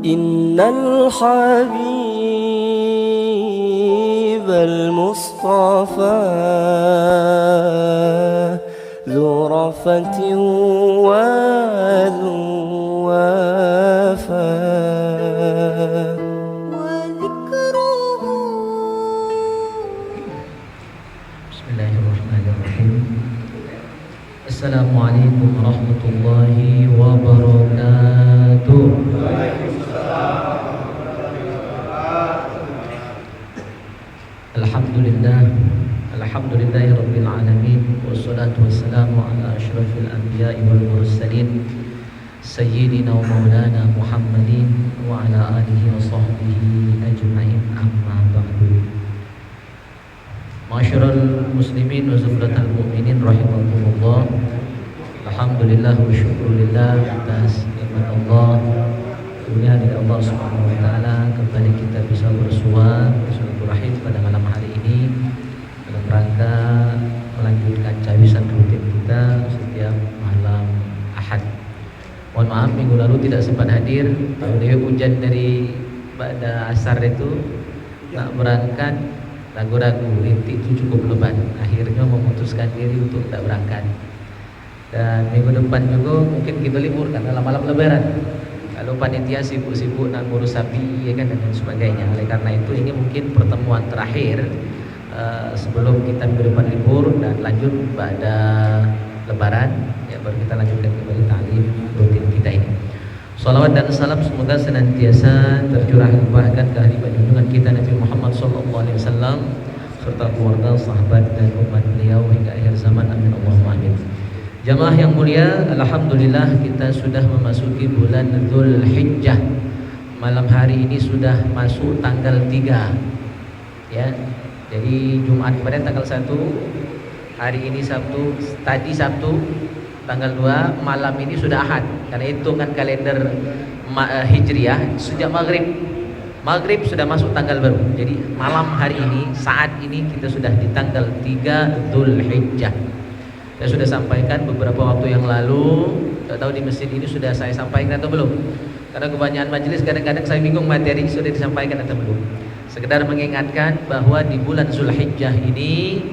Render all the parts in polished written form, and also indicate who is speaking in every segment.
Speaker 1: إن الحبيب المصطفى ذو رفة وذو وفاء وذكره.
Speaker 2: بسم الله الرحمن الرحيم. السلام عليكم ورحمة الله وبركاته. Alhamdulillahi Rabbil Alamin. Wassalatu wassalamu ala ashrafil anbiya'i wal mursalin Sayyidina wa maulana Muhammadin wa ala alihi wa sahbihi ajma'in, amma ba'du. Ma'asyiral muslimin wa zumratal mu'minin rahimakumullah. Alhamdulillah wa syukurillah atas nikmat Allah, dunia dari Allah Subhanahu wa taala, kembali kita bisa bersua bersilaturahim pada malam hari ini dalam rangka melanjutkan cawisan rutin kita setiap malam Ahad. Mohon maaf minggu lalu tidak sempat hadir. Tahu Dewi hujan dari pada asar itu tak berangkat, ragu-ragu, rintik itu cukup lebat. Akhirnya memutuskan diri untuk tak berangkat. Dan minggu depan juga mungkin kita libur karena malam lebaran. Kalau panitia sibuk-sibuk nak ngurus sapi ya kan, dan sebagainya. Oleh karena itu ini mungkin pertemuan terakhir sebelum kita minggu depan libur dan lanjut pada lebaran ya, baru kita lanjutkan kembali ta'lim rutin kita ini. Salawat dan salam semoga senantiasa tercurah limpahkan ke hadirat junjungan kita Nabi Muhammad SAW serta keluarga, sahabat dan umat beliau hingga akhir zaman, amin Allahumma amin. Jamaah yang mulia, alhamdulillah kita sudah memasuki bulan Dzulhijjah. Malam hari ini sudah masuk tanggal 3. Ya. Jadi Jumat kemarin tanggal 1, hari ini Sabtu, tadi Sabtu tanggal 2, malam ini sudah Ahad. Karena hitungan kalender Hijriah sejak Maghrib sudah masuk tanggal baru. Jadi malam hari ini, saat ini kita sudah di tanggal 3 Dzulhijjah. Saya sudah sampaikan beberapa waktu yang lalu, tak tahu di masjid ini sudah saya sampaikan atau belum. Karena kebanyakan majelis kadang-kadang saya bingung materi sudah disampaikan atau belum. Sekedar mengingatkan bahwa di bulan Dzulhijjah ini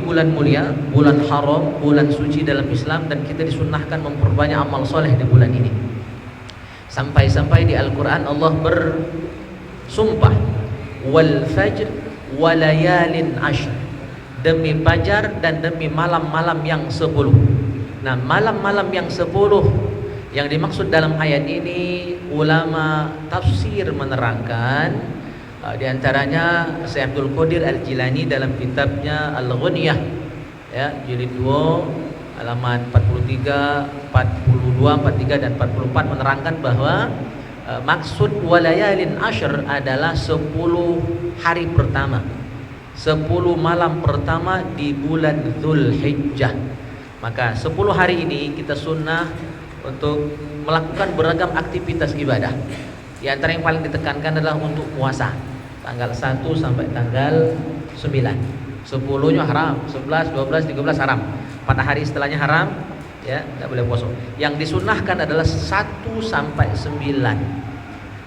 Speaker 2: bulan mulia, bulan haram, bulan suci dalam Islam, dan kita disunnahkan memperbanyak amal soleh di bulan ini. Sampai-sampai di Al-Quran Allah bersumpah, wal fajr walayalin ashr, demi fajar dan demi malam-malam yang 10. Nah, malam-malam yang 10 yang dimaksud dalam ayat ini, ulama tafsir menerangkan, di antaranya Syekh Abdul Qadir Al-Jilani dalam kitabnya Al-Ghunyah ya, jilid 2 halaman 43, 42, 43 dan 44 menerangkan bahwa maksud walayalin ashr adalah 10 hari pertama, 10 malam pertama di bulan Dzulhijjah. Maka 10 hari ini kita sunnah untuk melakukan beragam aktivitas ibadah. Di antara yang paling ditekankan adalah untuk puasa tanggal 1 sampai tanggal 9. 10-nya haram, 11, 12, 13 haram. 4 hari setelahnya haram ya, tidak boleh puasa. Yang disunnahkan adalah 1 sampai 9.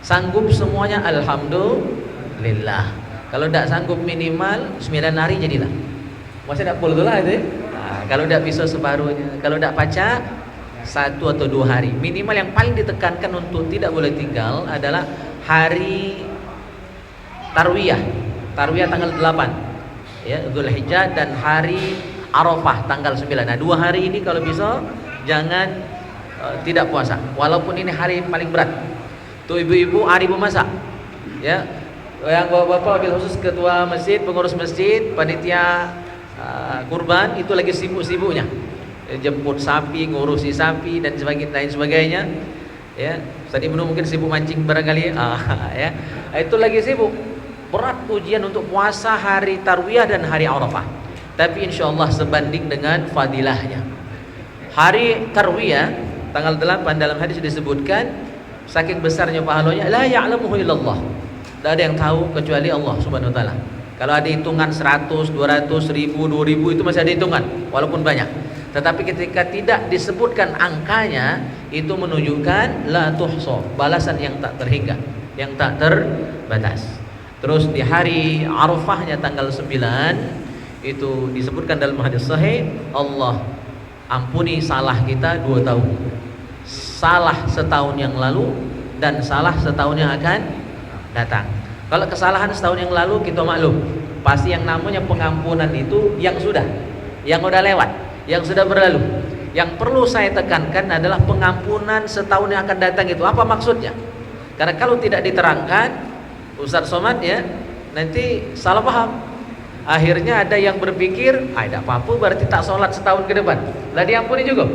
Speaker 2: Sanggup semuanya alhamdulillah. Kalau tidak sanggup minimal 9 hari jadilah. Masih tidak boleh lah itu. Nah, kalau tidak bisa separuhnya, kalau tidak pacar 1 atau 2 hari. Minimal yang paling ditekankan untuk tidak boleh tinggal adalah hari Tarwiyah. Tarwiyah tanggal 8 ya, Dzulhijjah, dan hari Arafah tanggal 9. Nah, 2 hari ini kalau bisa jangan tidak puasa. Walaupun ini hari paling berat. Tuh ibu-ibu hari memasak. Ya. Yang bapak-bapak, wabil khusus ketua masjid, pengurus masjid, panitia kurban itu lagi sibuk-sibuknya. Jemput sapi, ngurusi sapi dan sebagainya. Ya, tadi mungkin sibuk mancing barangkali. Ya. Itu lagi sibuk. Berat ujian untuk puasa hari Tarwiyah dan hari Arafah. Tapi insyaallah sebanding dengan fadilahnya. Hari Tarwiyah tanggal 8 dalam hadis disebutkan saking besarnya pahalanya, la ya'lamuhu illallah. Tidak ada yang tahu kecuali Allah Subhanahu wa taala. Kalau ada hitungan 100, 200, 1000, 2000 itu masih ada hitungan walaupun banyak. Tetapi ketika tidak disebutkan angkanya, itu menunjukkan la tuhsa, balasan yang tak terhingga, yang tak terbatas. Terus di hari Arafahnya tanggal 9 itu disebutkan dalam hadis sahih, Allah ampuni salah kita 2 tahun. Salah setahun yang lalu dan salah setahun yang akan datang. Kalau kesalahan setahun yang lalu kita maklum, pasti yang namanya pengampunan itu yang sudah lewat, yang sudah berlalu. Yang perlu saya tekankan adalah pengampunan setahun yang akan datang itu apa maksudnya? Karena kalau tidak diterangkan, Ustaz Somad ya, nanti salah paham. Akhirnya ada yang berpikir, tidak apa-apa berarti tak sholat setahun ke depan. Lah diampuni juga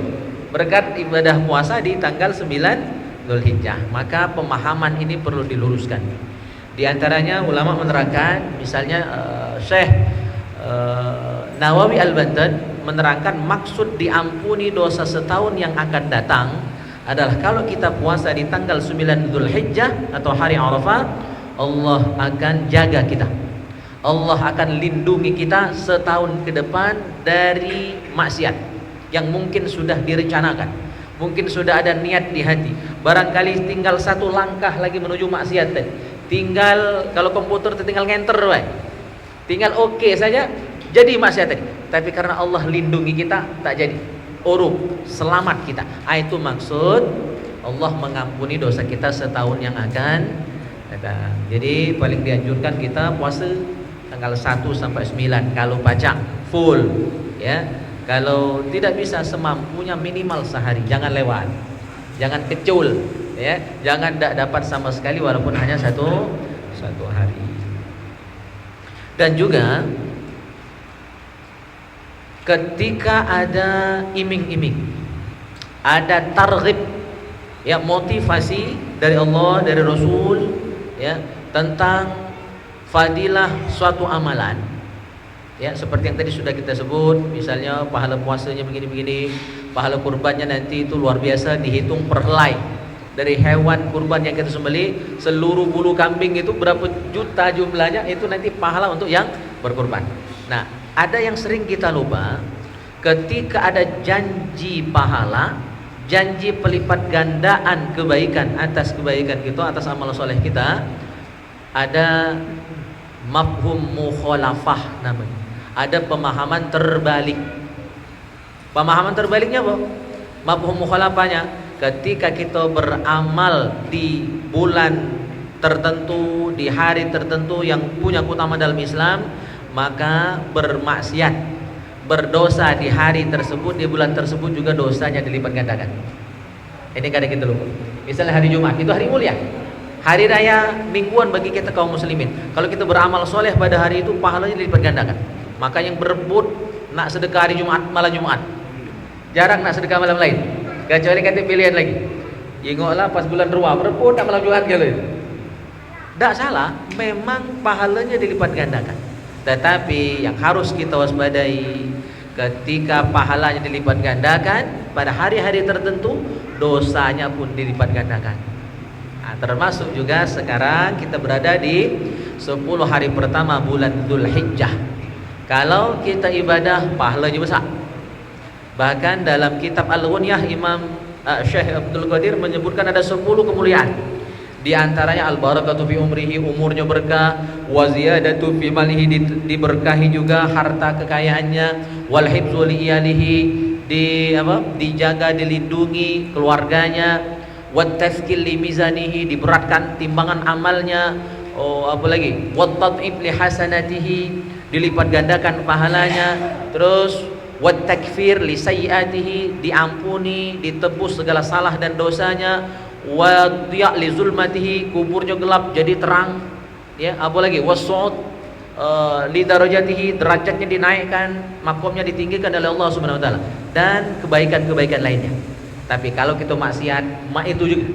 Speaker 2: berkat ibadah puasa di tanggal 9 Dzulhijjah. Maka pemahaman ini perlu diluruskan. Di antaranya ulama menerangkan, misalnya Syekh Nawawi Al-Bantan menerangkan maksud diampuni dosa setahun yang akan datang adalah kalau kita puasa di tanggal 9 Dzulhijjah atau hari Arafah, Allah akan jaga kita, Allah akan lindungi kita setahun ke depan dari maksiat yang mungkin sudah direncanakan, mungkin sudah ada niat di hati. Barangkali tinggal satu langkah lagi menuju maksiat tadi. Tinggal kalau komputer tinggal ngenter wae. Tinggal oke saja jadi maksiat tadi. Tapi karena Allah lindungi kita tak jadi. Urub, selamat kita. Itu maksud Allah mengampuni dosa kita setahun yang akan datang. Jadi paling dianjurkan kita puasa tanggal 1 sampai 9 kalau baca full ya. Kalau tidak bisa semampunya minimal sehari, jangan lewat. Jangan kecul ya, jangan tidak dapat sama sekali walaupun hanya satu hari. Dan juga ketika ada iming-iming, ada targhib ya, motivasi dari Allah, dari Rasul ya, tentang fadilah suatu amalan ya, seperti yang tadi sudah kita sebut, misalnya pahala puasanya begini-begini, pahala kurbannya nanti itu luar biasa, dihitung per helai dari hewan kurban yang kita sembelih, seluruh bulu kambing itu berapa juta jumlahnya, itu nanti pahala untuk yang berkurban. Nah, ada yang sering kita lupa, ketika ada janji pahala, janji pelipat gandaan kebaikan atas kebaikan kita, atas amal soleh kita, ada mafhum mukhalafah namanya, ada pemahaman terbalik. Pemahaman terbaliknya apa? Mafhum mukhalafahnya, ketika kita beramal di bulan tertentu, di hari tertentu yang punya keutamaan dalam Islam, maka bermaksiat, berdosa di hari tersebut, di bulan tersebut juga dosanya dilipat gandakan. Ini kadang kita lupa. Misalnya hari Jumat, itu hari mulia, hari raya mingguan bagi kita kaum muslimin. Kalau kita beramal soleh pada hari itu, pahalanya dilipat gandakan. Maka yang berebut nak sedekah hari Jumat, malam Jumat, jarang nak sedekah malam lain, kecuali kata pilihan lagi. Ingatlah pas bulan Ruwa berebut nak malam Jumat gitu. Tak salah, memang pahalanya dilipat gandakan. Tetapi yang harus kita waspadai, ketika pahalanya dilipat gandakan pada hari-hari tertentu, dosanya pun dilipat gandakan. Nah, termasuk juga sekarang kita berada di 10 hari pertama bulan Dzulhijjah. Kalau kita ibadah, pahalanya besar. Bahkan dalam kitab Al-Ghunyah, Imam Syekh Abdul Qadir menyebutkan ada 10 kemuliaan. Di antaranya al-barakatu fi umrihi, umurnya berkah, wa ziyadatu fi malihi, diberkahi juga harta kekayaannya, wal hifzu li iyalihi, dijaga, dilindungi keluarganya, wat tazkil li mizanihi, diberatkan timbangan amalnya, apalagi wat tat'ib li hasanatihi, dilipat gandakan pahalanya, terus wat takfir li sayyiatihi, diampuni, ditebus segala salah dan dosanya, wa diya li zulmatihi, kuburnya gelap jadi terang ya, apalagi wasu'ud li darajatihi, derajatnya dinaikkan, makomnya ditinggikan oleh Allah Subhanahu wa taala, dan kebaikan-kebaikan lainnya. Tapi kalau kita maksiat, itu juga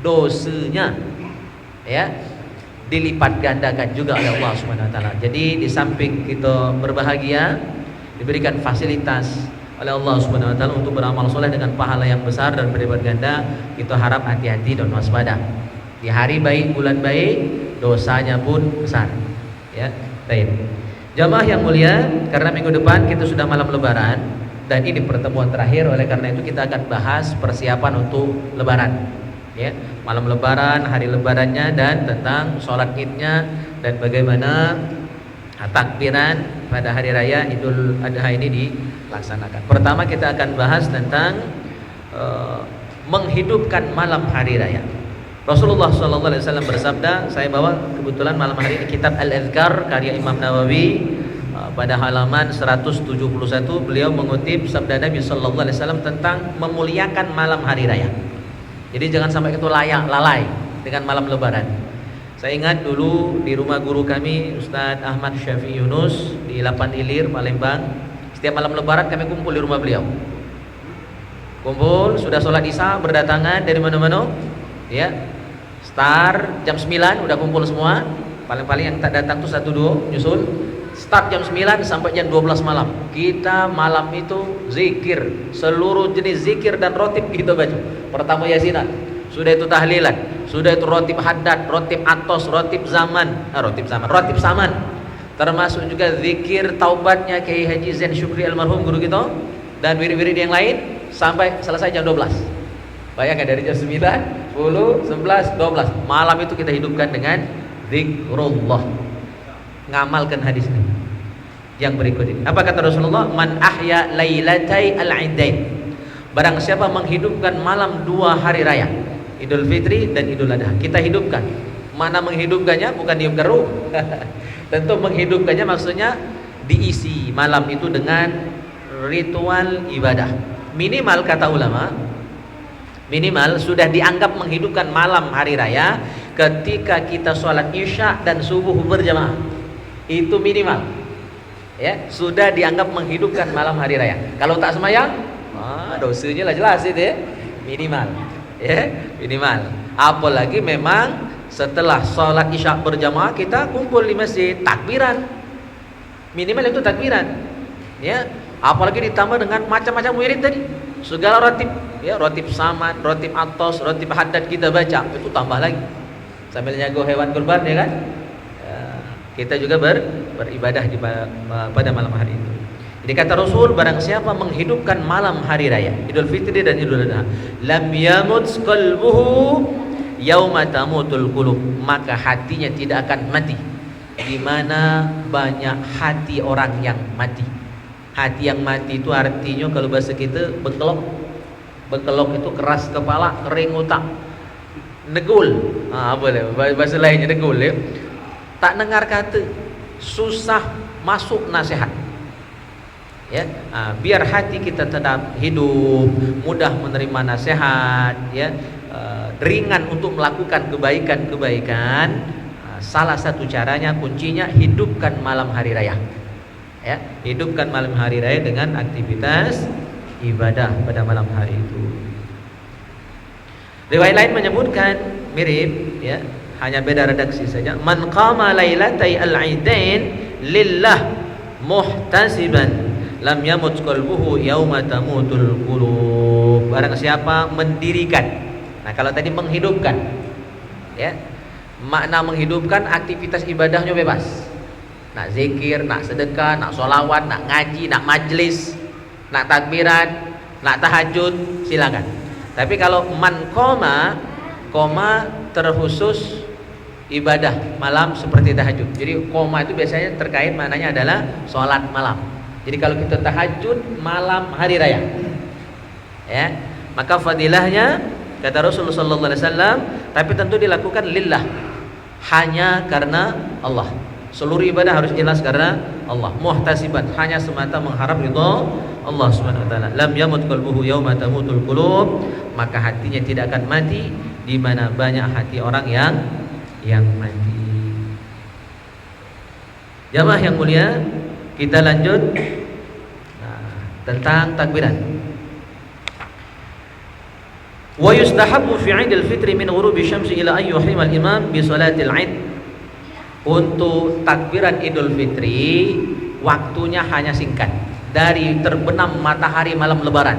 Speaker 2: dosanya ya dilipat gandakan juga oleh Allah Subhanahu wa taala. Jadi di samping kita berbahagia, diberikan fasilitas oleh Allah Subhanahu wa taala untuk beramal soleh dengan pahala yang besar dan berlipat ganda, kita harap hati-hati dan waspada. Di hari baik, bulan baik, dosanya pun besar. Ya, baik. Jamaah yang mulia, karena minggu depan kita sudah malam lebaran, Dan ini pertemuan terakhir, oleh karena itu kita akan bahas persiapan untuk lebaran, ya, malam lebaran, hari lebarannya, dan tentang sholat idnya, dan bagaimana takbiran pada hari raya Idul Adha ini dilaksanakan. Pertama kita akan bahas tentang menghidupkan malam hari raya. Rasulullah SAW bersabda, saya bawa kebetulan malam hari ini kitab Al-Adhkar karya Imam Nawawi. Pada halaman 171 beliau mengutip sabda Nabi SAW tentang memuliakan malam hari raya. Jadi jangan sampai itu lalai dengan malam lebaran. Saya ingat dulu di rumah guru kami Ustadz Ahmad Syafi'i Yunus di Lapan Ilir, Palembang. Setiap malam lebaran kami kumpul di rumah beliau. Kumpul, sudah sholat isya, berdatangan dari mana-mana, ya. Start jam 9 udah kumpul semua. Paling-paling yang tak datang tuh 1-2 nyusul. Start jam 9 sampai jam 12 malam. Kita malam itu zikir, seluruh jenis zikir dan rotib kita baca. Pertama yasinan, sudah itu tahlilan, sudah itu rotib haddad, rotib atos, rotib zaman, rotib saman. Termasuk juga zikir taubatnya Kiai Haji Zain Syukri almarhum guru kita, dan wirid-wirid yang lain sampai selesai jam 12. Bayangkan dari jam 9, 10, 11, 12. Malam itu kita hidupkan dengan zikrullah. Ngamalkan hadis ini yang berikut ini. Apa kata Rasulullah? Man ahya lailatai al-idain. Barang siapa menghidupkan malam 2 hari raya, Idul Fitri dan Idul Adha, kita hidupkan. Mana menghidupkannya? Bukan dihidupkan ruh. Tentu menghidupkannya maksudnya diisi malam itu dengan ritual ibadah. Minimal kata ulama, minimal sudah dianggap menghidupkan malam hari raya ketika kita sholat isya dan subuh berjamaah. Itu minimal, ya, sudah dianggap menghidupkan malam hari raya. Kalau tak semayang, dosanya lah jelas itu, ya. Minimal, ya, minimal. Apalagi memang setelah sholat isya berjamaah kita kumpul di masjid, takbiran, minimal itu takbiran, ya. Apalagi ditambah dengan macam-macam wirid tadi, segala rotib, ya, rotib saman, rotib atos, rotib haddad kita baca, itu tambah lagi sambil nyago hewan kurban, ya kan. Kita juga beribadah pada malam hari itu. Jadi kata Rasul, barang siapa menghidupkan malam hari raya Idul Fitri dan Idul Adha, lam yamut qalbuhu yauma tamutul qulub, maka hatinya tidak akan mati di mana banyak hati orang yang mati. Hati yang mati itu artinya kalau bahasa kita bengkelok. Bengkelok itu keras kepala, kering otak, negul. Boleh bahasa lainnya negul, ya. Tak dengar kata, susah masuk nasihat, ya. Biar hati kita tetap hidup, mudah menerima nasihat, ya, ringan untuk melakukan kebaikan-kebaikan. Salah satu caranya, kuncinya hidupkan malam hari raya, ya. Hidupkan malam hari raya dengan aktivitas ibadah pada malam hari itu. Riwayat lain menyebutkan mirip, ya, hanya beda redaksi saja. Man qama lailatai al-idain lillah muhtasiban lam yamut qalbuhu yauma tamutul qulub. Barang siapa mendirikan. Nah, kalau tadi menghidupkan, ya. Makna menghidupkan, aktivitas ibadahnya bebas. Nak zikir, nak sedekah, nak sholawat, nak ngaji, nak majlis, nak takbiran, nak tahajud, silakan. Tapi kalau man qama terkhusus ibadah malam seperti tahajud. Jadi koma itu biasanya terkait maknanya adalah sholat malam. Jadi kalau kita tahajud malam hari raya, ya, maka fadilahnya kata Rasulullah SAW, tapi tentu dilakukan lillah, hanya karena Allah. Seluruh ibadah harus ikhlas karena Allah. Muhtasiban, hanya semata mengharap ridha Allah Subhanahu wa taala. Lam yamut qalbuhu yauma tamutul qulub, maka hatinya tidak akan mati di mana banyak hati orang yang mati. Jamaah yang mulia, kita lanjut tentang takbiran. Wa yustahabbu fi 'idil fitri min ghurubi syamsi ila an yuhrima al-imam bi salatil 'id. Untuk takbiran Idul Fitri waktunya hanya singkat, dari terbenam matahari malam lebaran,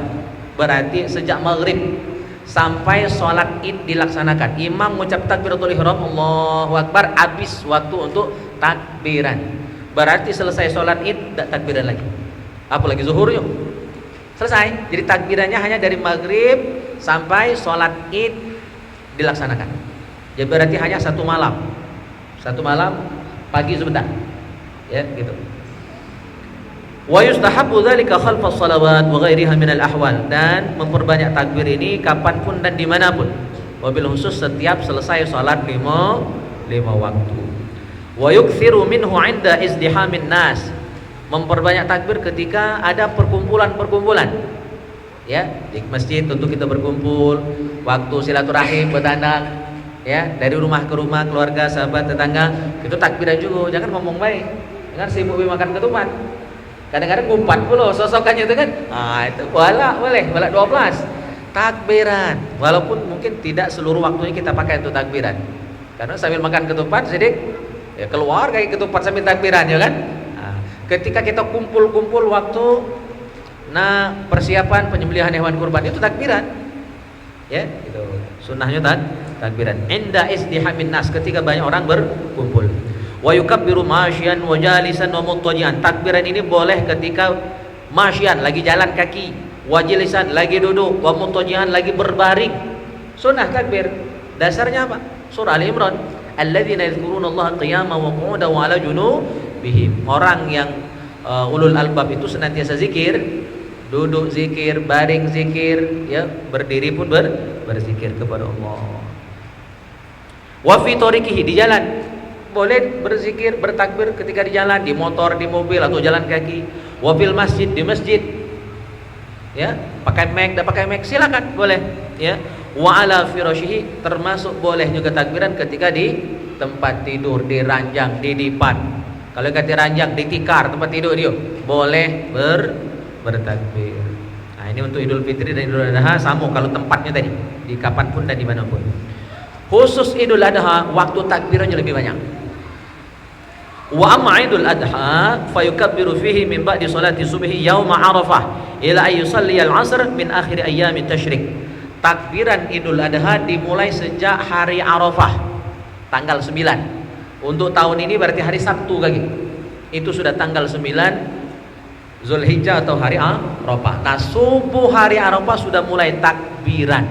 Speaker 2: berarti sejak maghrib sampai sholat id dilaksanakan, imam mengucap takbiratul ihram Allahu Akbar, habis waktu untuk takbiran. Berarti selesai sholat id, tak takbiran lagi. Apalagi zuhur yuk, Selesai. Jadi takbirannya hanya dari maghrib sampai sholat id dilaksanakan. Jadi berarti hanya satu malam, pagi sebentar, ya gitu. Wa yustahabbu dzalika khalfas shalawat wa ghairiha minal ahwal, dan memperbanyak takbir ini kapanpun dan dimanapun, wabil khusus setiap selesai sholat lima waktu. Wa yukthiru minhu 'inda izdihamin nas, memperbanyak takbir ketika ada perkumpulan, ya di masjid tentu kita berkumpul, waktu silaturahim bertandang, ya dari rumah ke rumah, keluarga, sahabat, tetangga, itu takbiran juga. Jangan ngomong baik, jangan sibuk makan ketupat. Kadang-kadang ngumpat pula sosokannya itu kan. Itu boleh 12 takbiran. Walaupun mungkin tidak seluruh waktunya kita pakai untuk takbiran. Karena sambil makan ketupat sedikit ya keluar kayak ketupat sambil takbiran, ya kan? Ketika kita kumpul waktu persiapan penyembelihan hewan kurban itu takbiran. Ya, itu sunnahnya takbiran. Inda izdihamin nas, ketika banyak orang berkumpul. Wa yukabbiru masyian wa jalisan wa muttajian. Takbiran ini boleh ketika masyian lagi jalan kaki, wa jalisan lagi duduk, wa muttajian lagi berbaring. Sunnah takbir. Dasarnya apa? Surah Al-Imran. Alladzina yadhkurunallaha qiyaman wa qu'udan wa 'ala junubihim. Orang yang ulul albab itu senantiasa zikir, duduk zikir, baring zikir, ya, berdiri pun berzikir kepada Allah. Wa fi tariqihi, di jalan boleh berzikir, bertakbir ketika di jalan, di motor, di mobil atau jalan kaki. Wa fil masjid, di masjid, ya, pakai mic, tidak pakai mic silakan, boleh, ya. Wa ala firashihi, termasuk boleh juga takbiran ketika di tempat tidur, di ranjang, di dipan. Kalau kata ranjang, di tikar tempat tidur dia, boleh bertakbir. Nah, ini untuk Idul Fitri dan Idul Adha sama kalau tempatnya tadi, di kapanpun dan dimanapun. Khusus Idul Adha waktu takbirannya lebih banyak. Wa amma Idul Adha fayukabbiru fihi min ba'di salati subhi yauma Arafah ila ay yusalli al-'asr min akhir ayyamit tasyrik. Takbiran Idul Adha dimulai sejak hari Arafah tanggal 9. Untuk tahun ini berarti hari Sabtu lagi. Itu sudah tanggal 9 Zulhijjah atau hari Arafah. Nah, subuh hari Arafah sudah mulai takbiran.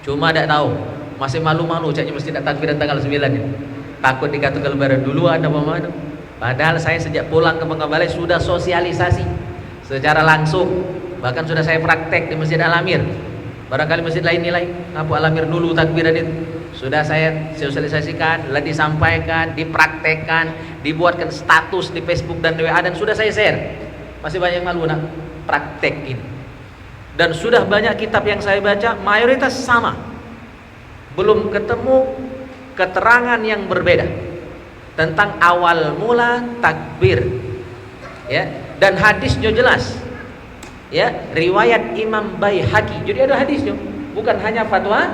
Speaker 2: Cuma tidak tahu, masih malu-malu caknya mesti tak takbiran tanggal 9 ya. Takut dikatakan lebaran dulu ada apa-apa. Padahal saya sejak pulang ke Menggabalai sudah sosialisasi secara langsung. Bahkan sudah saya praktek di Masjid Al-Amir. Barangkali masjid lain nilai ngapa Al-Amir dulu takbiran itu. Sudah saya sosialisasikan, disampaikan, dipraktekkan, dibuatkan status di Facebook dan WA, dan sudah saya share. Masih banyak yang malu nak praktek ini. Dan sudah banyak kitab yang saya baca, mayoritas sama. Belum ketemu keterangan yang berbeda tentang awal mula takbir, ya, dan hadisnya jelas, ya, riwayat Imam Baihaqi. Jadi ada hadisnya, bukan hanya fatwa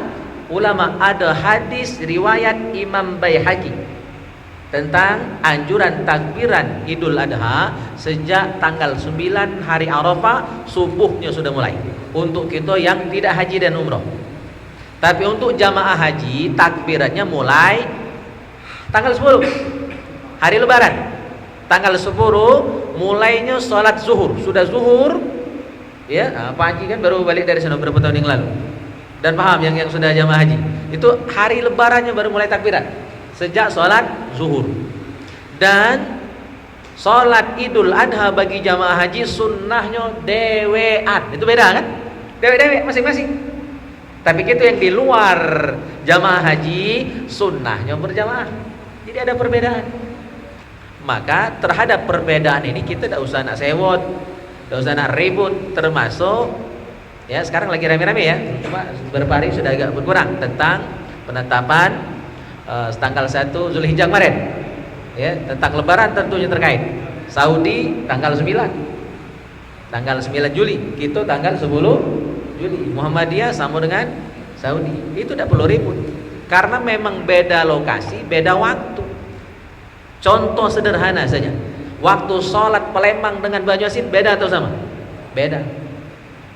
Speaker 2: ulama, ada hadis riwayat Imam Baihaqi tentang anjuran takbiran Idul Adha sejak tanggal 9 hari Arafah subuhnya sudah mulai untuk kita yang tidak haji dan umroh. Tapi untuk jamaah haji takbirannya mulai tanggal 10 hari Lebaran. Tanggal 10 mulainya sholat zuhur. Sudah zuhur, ya, Pak Haji kan baru balik dari sana beberapa tahun yang lalu. Dan paham yang sudah jamaah haji, itu hari Lebarannya baru mulai takbiran sejak sholat zuhur. Dan sholat Idul Adha bagi jamaah haji sunnahnya dewean. Itu beda kan? Dewe-dewe masing-masing. Tapi itu yang di luar jamaah haji sunnahnya berjamaah. Jadi ada perbedaan. Maka terhadap perbedaan ini kita tidak usah nak sewot, tidak usah nak ribut. Termasuk, ya, sekarang lagi rame-rame ya, cuma beberapa hari sudah agak berkurang tentang penetapan tanggal 1 Zulhijjah kemarin, ya, tentang Lebaran tentunya terkait. Saudi tanggal 9 Juli, kita tanggal 10 Juli. Muhammadiyah sama dengan Saudi. Itu tidak perlu ribut, karena memang beda lokasi, beda waktu. Contoh sederhana saja, waktu sholat Palembang dengan Banyuasin beda atau sama? Beda.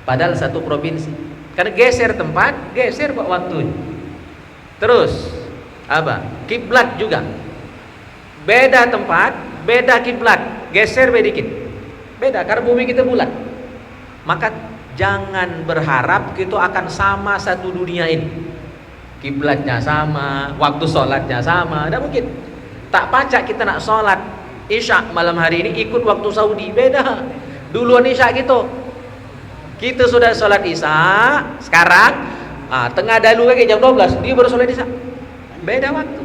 Speaker 2: Padahal satu provinsi. Karena geser tempat, geser waktunya. Terus apa? Kiblat juga. Beda tempat, beda kiblat, geser beda dikit. Beda karena bumi kita bulat.
Speaker 3: Maka jangan berharap kita akan sama satu dunia ini. Kiblatnya sama, waktu sholatnya sama, tidak mungkin. Tak pacak kita nak sholat Isya malam hari ini ikut waktu Saudi, beda. Duluan Isya gitu. Kita sudah sholat Isya, sekarang tengah dalu lagi jam 12, dia baru sholat Isya. Beda waktu.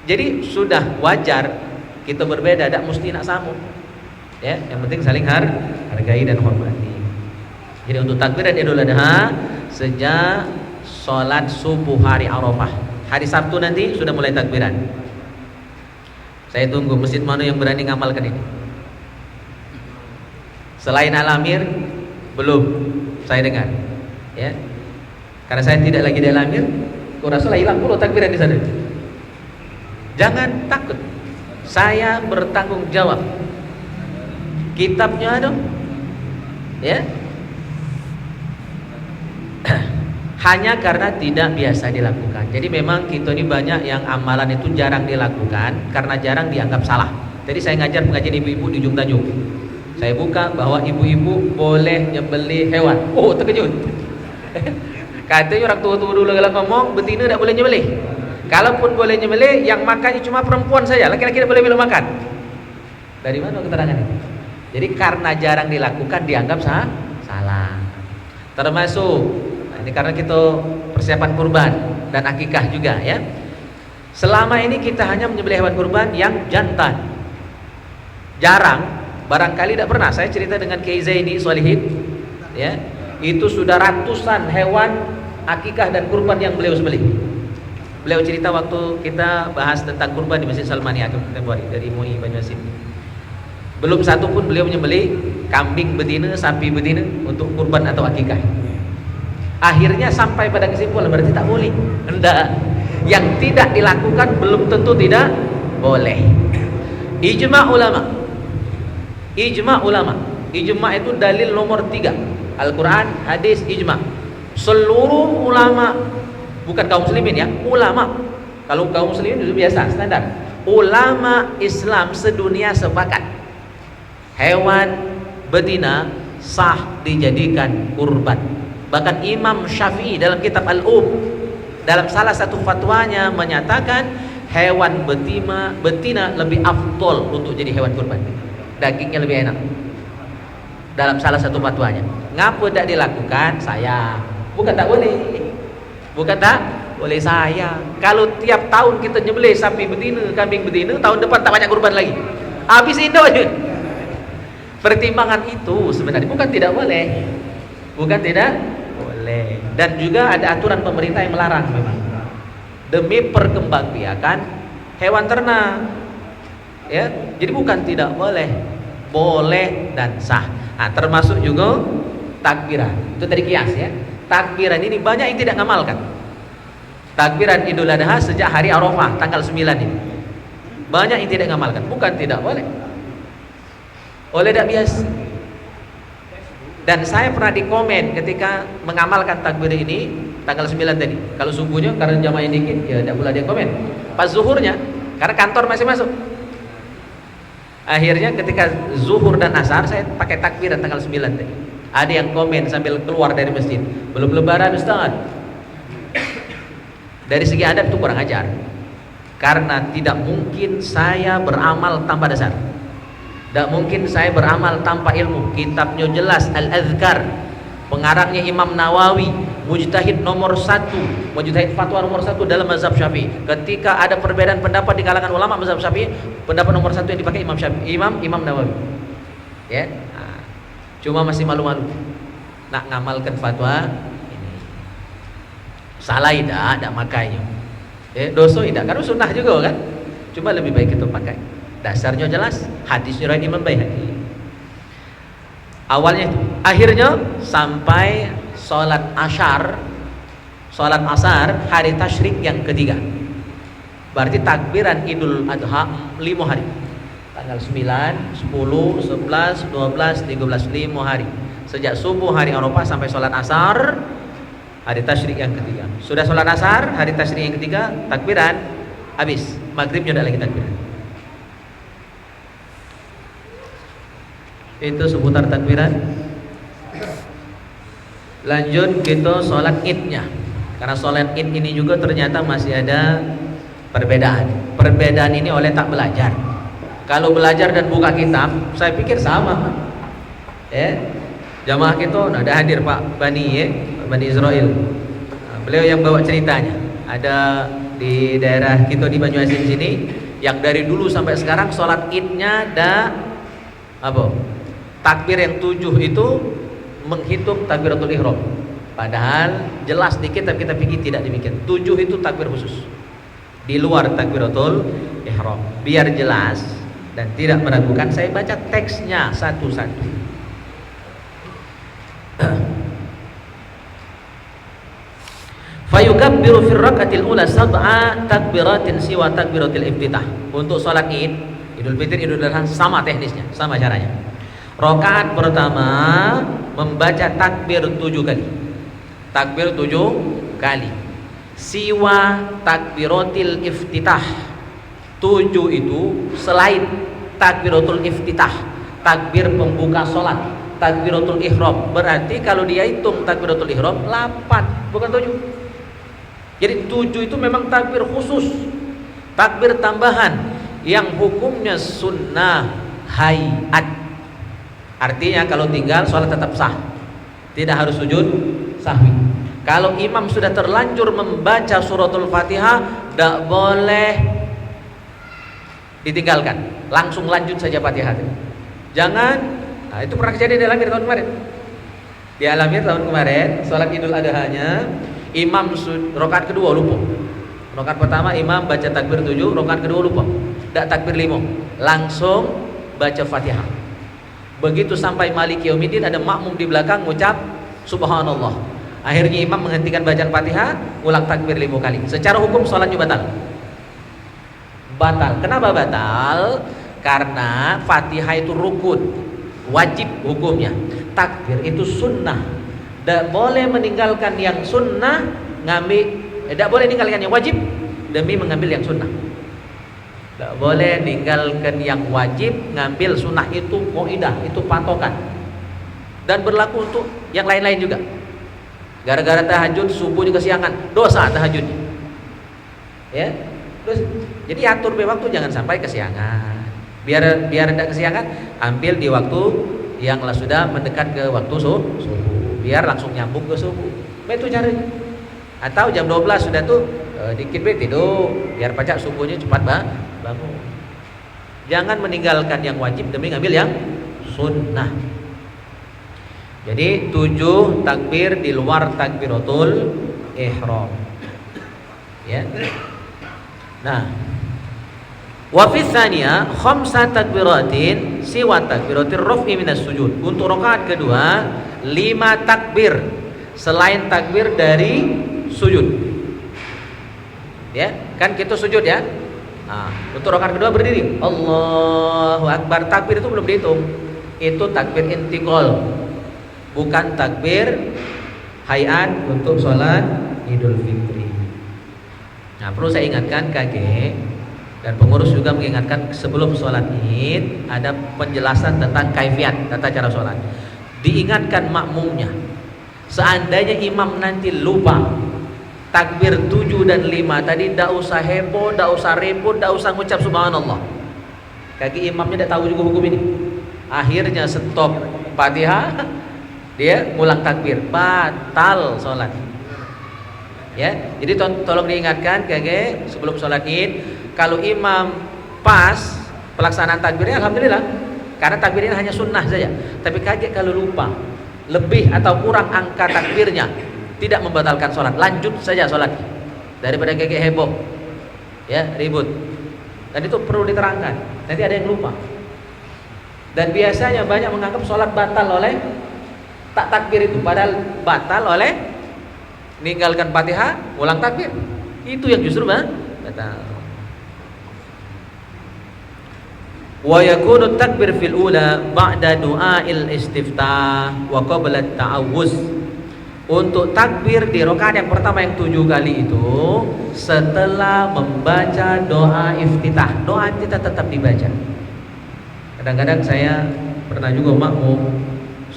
Speaker 3: Jadi sudah wajar kita berbeda, tidak mesti nak sama. Ya, yang penting saling hargai dan hormati. Jadi untuk takbiran Idul Adha sejak sholat subuh hari Arafah. Hari Sabtu nanti sudah mulai takbiran. Saya tunggu masjid mana yang berani ngamalkan ini. Selain Al-Amir belum saya dengar. Ya. Karena saya tidak lagi di Al-Amir, kurasa hilang puluh takbiran di sana. Jangan takut. Saya bertanggung jawab. Kitabnya ada. Ya. Hanya karena tidak biasa dilakukan. Jadi memang kita ini banyak yang amalan itu jarang dilakukan karena jarang dianggap salah. Jadi saya ngajar pengajian ibu-ibu di Ujung Tanjung. Saya buka bahwa ibu-ibu boleh nyembelih hewan. Oh, terkejut. Katanya orang tua-tua dulu kalau ngomong betina tidak boleh nyembelih. Kalaupun boleh nyembelih, yang makannya cuma perempuan saja, laki-laki tidak boleh belum makan. Dari mana keterangan ini? Jadi karena jarang dilakukan dianggap salah. Termasuk ini karena kita persiapan kurban dan akikah juga ya. Selama ini kita hanya menyembelih hewan kurban yang jantan. Jarang, barangkali tidak pernah. Saya cerita dengan Kiai Zaini Solihin ya. Itu sudah ratusan hewan akikah dan kurban yang beliau sembelih. Beliau cerita waktu kita bahas tentang kurban di Masjid Salmania Tembuari dari MUI Banyuasin. Belum satu pun beliau menyembelih kambing betina, sapi betina untuk kurban atau akikah. Akhirnya sampai pada kesimpulan berarti tak boleh. Enggak. Yang tidak dilakukan belum tentu tidak boleh. Ijma ulama. Ijma ulama. Ijma itu dalil nomor 3. Al-Quran, hadis, ijma. Seluruh ulama, bukan kaum muslimin ya, ulama. Kalau kaum muslimin itu biasa, standar. Ulama Islam sedunia sepakat hewan betina sah dijadikan kurban. Bahkan Imam Syafi'i dalam kitab dalam salah satu fatwanya menyatakan hewan betina lebih afdol untuk jadi hewan kurban. Dagingnya lebih enak. Dalam salah satu fatwanya. Ngapa tidak dilakukan? Saya. Bukan tak boleh. Bukan tak boleh saya. Kalau tiap tahun kita nyembelih sapi betina, kambing betina, tahun depan tak banyak kurban lagi. Habis Indo aja. Pertimbangan itu sebenarnya bukan tidak boleh. Bukan tidak boleh. Dan juga ada aturan pemerintah yang melarang memang. Demi perkembangbiakan hewan ternak. Ya, jadi bukan tidak boleh. Boleh dan sah. Nah, termasuk juga takbiran. Itu tadi kias ya. Takbiran ini banyak yang tidak ngamalkan. Takbiran Idul Adha sejak hari Arafah tanggal 9 ini. Banyak yang tidak ngamalkan. Bukan tidak boleh. Oleh tidak biasa. Dan saya pernah di komen ketika mengamalkan takbir ini tanggal 9 tadi. Kalau subuhnya karena jamaahnya dikit ya tidak boleh dia komen. Pas zuhurnya karena kantor masih masuk. Akhirnya ketika zuhur dan asar saya pakai takbiran tanggal 9 tadi. Ada yang komen sambil keluar dari masjid. Belum lebaran Ustaz. Dari segi adab itu kurang ajar. Karena tidak mungkin saya beramal tanpa dasar. Tidak mungkin saya beramal tanpa ilmu. Kitabnya jelas Al-Azkar, pengarangnya Imam Nawawi, mujtahid nomor 1, mujtahid fatwa nomor 1 dalam mazhab Syafi'i. Ketika ada perbedaan pendapat di kalangan ulama mazhab Syafi'i, pendapat nomor 1 yang dipakai Imam Syafi'i, Imam Nawawi. Ya. Nah, cuma masih malu-malu nak ngamalkan fatwa ini. Salah tidak makainya. Dosa tidak, karena sunnah juga kan. Cuma lebih baik kita pakai. Dasarnya jelas, hadis riwayat Imam Baihaqi. Awalnya itu, akhirnya sampai sholat asar hari tasyrik yang ketiga. Berarti takbiran Idul Adha 5 hari. Tanggal 9, 10, 11, 12, 13, 5 hari. Sejak subuh hari Arafah sampai sholat asar hari tasyrik yang ketiga. Sudah sholat asar hari tasyrik yang ketiga, takbiran habis. Maghribnya tidak lagi takbiran. Itu seputar takbiran Lanjut kita sholat idnya. Karena sholat id ini juga ternyata masih ada perbedaan. Perbedaan ini oleh tak belajar. Kalau belajar dan buka kitab, saya pikir sama. Jamaah kita ada hadir Pak Bani Bani Israel. Beliau yang bawa ceritanya. Ada di daerah kita di Banyuasin sini yang dari dulu sampai sekarang sholat idnya ada apa? Takbir yang 7 itu menghitung takbiratul ihram. Padahal jelas di kitab kita pikir tidak demikian. 7 itu takbir khusus. Di luar takbiratul ihram. Biar jelas dan tidak meragukan, saya baca teksnya satu-satu. Fayukabbiru fir rakaatil ula sab'a takbiratin siwa takbiratil iftitah. Untuk salat Id, Idul Fitri, Idul Adha sama teknisnya, sama caranya. Rakaat pertama membaca takbir 7 kali. Takbir 7 kali. Siwa takbiratil iftitah. 7 itu selain takbiratul iftitah, takbir pembuka salat, takbiratul ihram. Berarti kalau dia hitung takbiratul ihram 8, bukan 7. Jadi 7 itu memang takbir khusus, takbir tambahan yang hukumnya sunnah hayat. Artinya kalau tinggal sholat tetap sah, tidak harus sujud sahwi. Kalau imam sudah terlanjur membaca suratul Fatihah, tidak boleh ditinggalkan, langsung lanjut saja Fatihah. Jangan. Nah, itu pernah kejadian di Alamir tahun kemarin. Di Alamir tahun kemarin, sholat Idul Adha-nya, imam rakaat kedua lupa. Rakaat pertama imam baca takbir 7, rakaat kedua lupa. Tidak takbir 5, langsung baca Fatihah. Begitu sampai Maliki Yaumiddin, ada makmum di belakang mengucap subhanallah. Akhirnya imam menghentikan bacaan Fatihah, ulang takbir 5 kali. Secara hukum sholatnya batal. Batal. Kenapa batal? Karena Fatihah itu rukun, wajib hukumnya. Takbir itu sunnah. Tidak boleh meninggalkan yang sunnah tidak boleh meninggalkan yang wajib demi mengambil yang sunnah. Tidak boleh meninggalkan yang wajib ngambil sunnah. Itu kaidah, itu patokan. Dan berlaku untuk yang lain-lain juga. Gara-gara tahajud subuhnya kesiangan, dosa tahajudnya. Ya. Terus jadi atur waktu, jangan sampai kesiangan. Biar tidak kesiangan, ambil di waktu yang sudah mendekat ke waktu subuh. Biar langsung nyambung ke subuh. Itu caranya. Atau jam 12 sudah tuh dikit tidur, biar pacak subuhnya cepat bangun. Jangan meninggalkan yang wajib demi ngambil yang sunnah. Jadi 7 takbir di luar takbiratul ihram. Ya. Nah, wa fi tsaniyah 5 takbiratin siwa takbiratir raf'i minas sujud. Untuk rakaat kedua 5 takbir selain takbir dari sujud. Ya, kan kita sujud ya. Nah, untuk rakaat kedua berdiri, Allahu Akbar, takbir itu belum dihitung. Itu takbir intiqal, bukan takbir hayat untuk sholat Idul Fitri. Nah, perlu saya ingatkan kakek dan pengurus juga mengingatkan, sebelum sholat Id ada penjelasan tentang kaifiat, tata cara sholat. Diingatkan makmumnya, seandainya imam nanti lupa takbir 7 dan 5 tadi, tidak usah heboh, tidak usah ribut, tidak usah ngucap subhanallah. Kaki imamnya tidak tahu juga hukum ini. Akhirnya stop Fatihah, dia ngulang takbir, batal sholat. Ya, jadi tolong diingatkan kakek sebelum sholat Id. Kalau imam pas pelaksanaan takbirnya, alhamdulillah, karena takbirnya hanya sunnah saja. Tapi kakek kalau lupa lebih atau kurang angka takbirnya, tidak membatalkan sholat, lanjut saja sholat daripada kakek heboh, ya, ribut. Dan itu perlu diterangkan, nanti ada yang lupa. Dan biasanya banyak menganggap sholat batal oleh tak takbir itu, padahal batal oleh meninggalkan Fatihah, ulang takbir. Itu yang justru batal. Wa yakunu takbir fil ula ba'da du'ail istiftah wa qabla at-ta'awuz. Untuk takbir di rakaat yang pertama yang 7 kali itu setelah membaca doa iftitah. Doa iftitah tetap dibaca. Kadang-kadang saya pernah juga makmum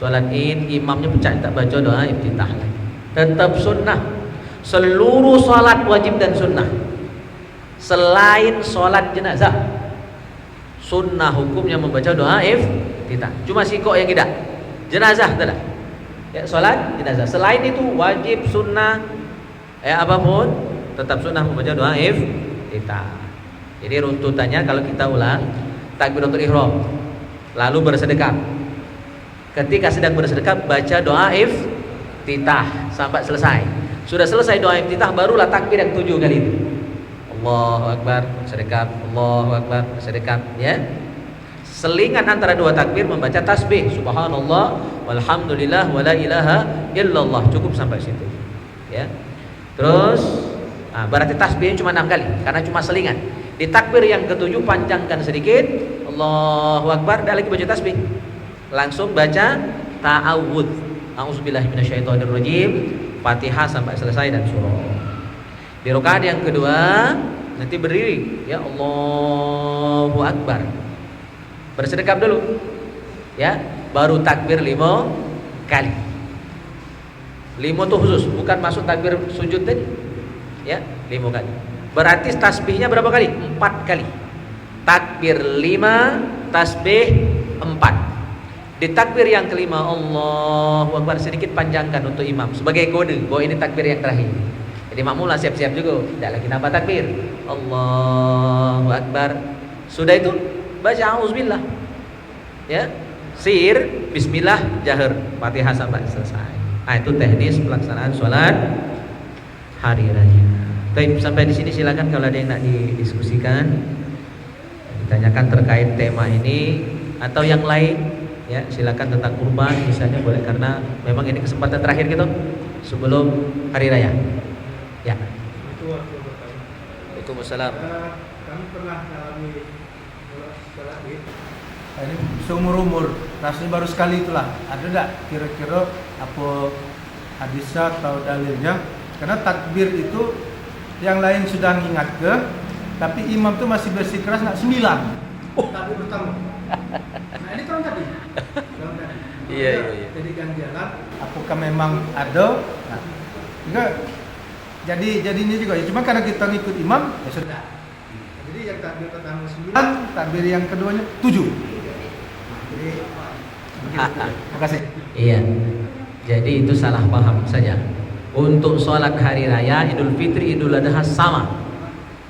Speaker 3: Sholat Id imamnya pecah tak baca doa iftitah lagi. Tetap sunnah. Seluruh sholat wajib dan sunnah. Selain sholat jenazah, sunnah hukumnya membaca doa iftitah. Cuma sikok yang tidak. Jenazah tidak. Ya, sholat jenazah. Selain itu wajib sunnah apapun tetap sunnah membaca doa iftitah. Jadi runtutannya kalau kita ulang takbiratul ihram, lalu bersedekap. Ketika sedang bersedekap baca doa iftitah sampai selesai. Sudah selesai doa iftitah barulah takbir yang 7 kali itu. Allahu Akbar, sedekap, Allahu Akbar, sedekap, ya. Selingan antara dua takbir membaca tasbih, subhanallah, walhamdulillah, wala ilaha illallah, cukup sampai situ. Ya. Terus berarti tasbihnya cuma 6 kali karena cuma selingan. Di takbir yang ke-7 panjangkan sedikit, Allahu Akbar, dah lagi baca tasbih. Langsung baca ta'awudz. A'udzubillahi minasyaitonirrajim, Fatihah sampai selesai dan surah. Di rakaat yang kedua nanti berdiri, ya Allahu Akbar. Bersedekap dulu. Ya, baru takbir 5 kali. 5 tuh khusus, bukan masuk takbir sujud tadi. Ya, 5 kali. Berarti tasbihnya berapa kali? 4 kali. Takbir 5, tasbih 4. Di takbir yang kelima Allahu Akbar sedikit panjangkan untuk imam sebagai kode bahwa ini takbir yang terakhir. Jadi makmum lah siap-siap juga, tidak lagi nambah takbir. Allahu Akbar. Sudah itu baca auzubillah. Ya. Sir, bismillah, jahar, Fatihah sampai selesai. Nah, itu teknis pelaksanaan sholat hari raya. Baik, sampai di sini silakan kalau ada yang nak didiskusikan, ditanyakan terkait tema ini atau yang lain. Ya, silakan tentang kurban misalnya boleh karena memang ini kesempatan terakhir gitu sebelum hari raya. Ya. Waalaikumsalam.
Speaker 4: Kami pernah mengalami sholat Id. Ini seumur-umur, rasanya baru sekali itulah. Ada enggak kira-kira apa hadisnya atau dalilnya? Karena takbir itu yang lain sudah mengingat ke, tapi imam tuh masih bersikeras nak 9. Takbir pertama. Nah ini tahun tadi.
Speaker 3: Iya.
Speaker 4: Jadi ganjalan. Apakah memang ada? Nah, juga jadi ini juga ya. Cuma karena kita ngikut imam ya sudah. Jadi yang takbir pertama 9, takbir yang keduanya 7. Jadi terima kasih.
Speaker 3: Iya. Jadi itu salah paham saja. Untuk sholat hari raya Idul Fitri, Idul Adha sama.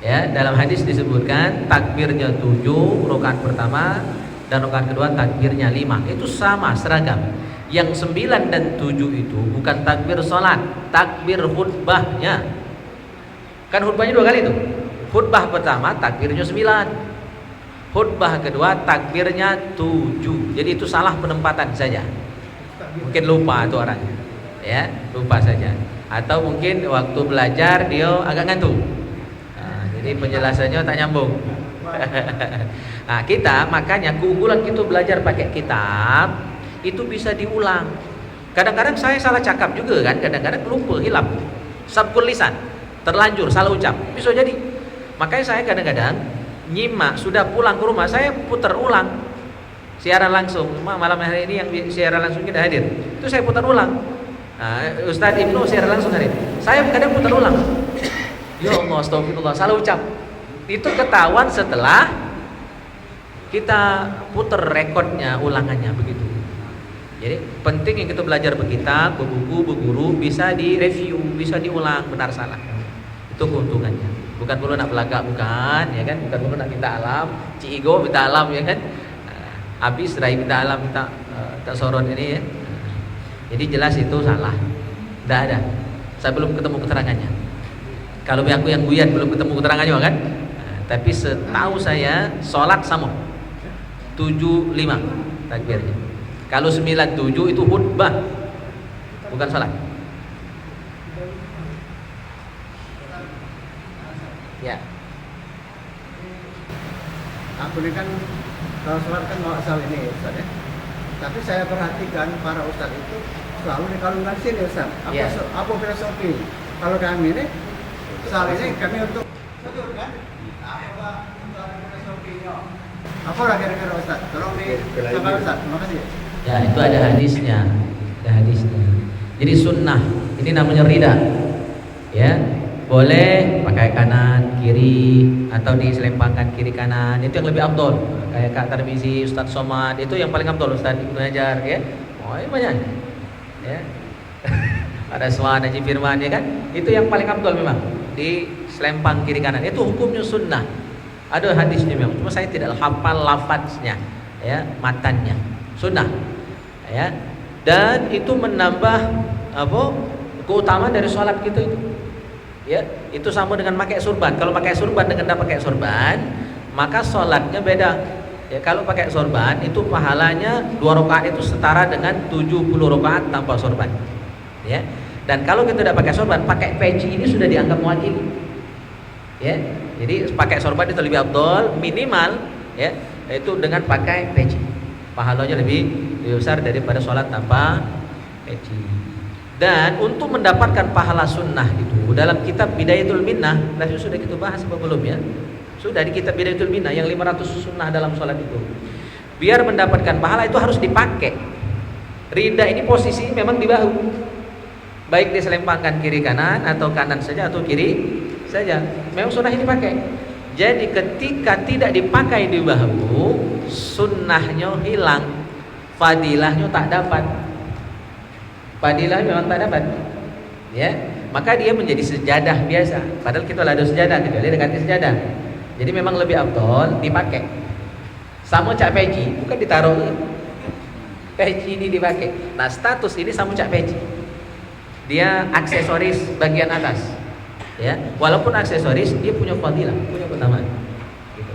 Speaker 3: Ya, dalam hadis disebutkan takbirnya 7 rakaat pertama dan rakaat kedua takbirnya 5. Itu sama, seragam. Yang 9 dan 7 itu bukan takbir sholat, takbir khutbahnya. Kan khutbahnya 2 kali itu. Khutbah pertama takbirnya 9. Khutbah kedua takbirnya 7. Jadi itu salah penempatan saja. Mungkin lupa itu orangnya. Ya, lupa saja. Atau mungkin waktu belajar dia agak ngantuk. Jadi penjelasannya tak nyambung. Nah, kita makanya keunggulan kita belajar pakai kitab itu bisa diulang. Kadang-kadang saya salah cakap juga kan, kadang-kadang lupa, hilap. Sabkul lisan, terlanjur salah ucap. Bisa jadi. Makanya saya kadang-kadang nyimak sudah pulang ke rumah saya putar ulang siaran langsung. Malam hari ini yang siaran langsung kita hadir. Itu saya putar ulang. Nah, Ustadz Ibnu siaran langsung hari. Saya kadang putar ulang. Ya Allah, astagfirullah, salah ucap. Itu ketahuan setelah kita putar rekodnya, ulangannya begitu. Jadi penting yang kita belajar berkitab, berbuku, berguru bisa direview, bisa diulang benar salah. Itu keuntungannya. Bukan perlu nak belagak, bukan, ya kan? Bukan perlu nak minta alam, Ciigo minta alam, ya kan? Habis Rai minta alam, minta tak sorot ini ya. Jadi jelas itu salah. Tidak ada. Saya belum ketemu keterangannya. Kalau aku yang buyat belum ketemu keterangannya kan? Tapi setahu saya sholat sama 7-5 takbirnya. Kalau 9-7 itu khutbah, bukan sholat. Ya.
Speaker 4: Aku ini kan kalau sholat kan mau asal ini Ustaz ya. Tapi saya perhatikan para ustaz itu selalu dikalungkan sini Ustaz. Apa filosofi? Kalau kami ini saat ini kami untuk betul kan? Apa filosofinya? Apa kira-kira Ustaz? Tolong di Ustaz. Terima kasih.
Speaker 2: Ya, itu ada hadisnya. Ada hadisnya. Jadi sunnah ini namanya rida. Ya, boleh pakai kanan, kiri, atau diselempangkan kiri kanan. Itu yang lebih afdol. Kayak Kak Tarmizi, Ustadz Somad, itu yang paling afdol. Ustadz Ibnu Hajar, ya. Oh, ini banyak. Ya. Ada Swan, Haji Firman, ya kan? Itu yang paling afdol memang. Diselempang kiri kanan. Itu hukumnya sunnah. Ada hadisnya memang. Cuma saya tidak hafal lafadznya, ya, matannya. Sunnah. Ya. Dan itu menambah apa? Keutamaan dari sholat kita itu. Ya, itu sama dengan pakai surban. Kalau pakai surban dengan tidak pakai surban, maka sholatnya beda. Ya, kalau pakai sorban itu pahalanya 2 rakaat itu setara dengan 70 rakaat tanpa sorban. Ya. Dan kalau kita tidak pakai sorban, pakai peci ini sudah dianggap wajib. Ya. Jadi pakai sorban itu lebih afdol, minimal ya, itu dengan pakai peci. Pahalanya lebih besar daripada sholat tanpa peci. Dan untuk mendapatkan pahala sunnah itu dalam kitab Bidayatul Minnah, tadi sudah kita bahas apa belum ya? Sudah di kitab Bidayatul Minnah yang 500 sunnah dalam sholat itu. Biar mendapatkan pahala itu harus dipakai. Rida ini posisi memang di bahu. Baik diselempangkan kiri kanan atau kanan saja atau kiri saja. Memang sunnah ini pakai. Jadi ketika tidak dipakai di bahu, sunnahnya hilang, fadilahnya tak dapat. Fadilah memang tak dapat. Ya, maka dia menjadi sejadah biasa. Padahal kita ada sejadah, kecuali dekati sejadah. Jadi memang lebih afdol dipakai. Sama cak peci, bukan ditaruh. Peci ini dipakai. Nah, status ini sama cak peci. Dia aksesoris bagian atas. Ya, walaupun aksesoris dia punya fadilah, punya keutamaan. Gitu.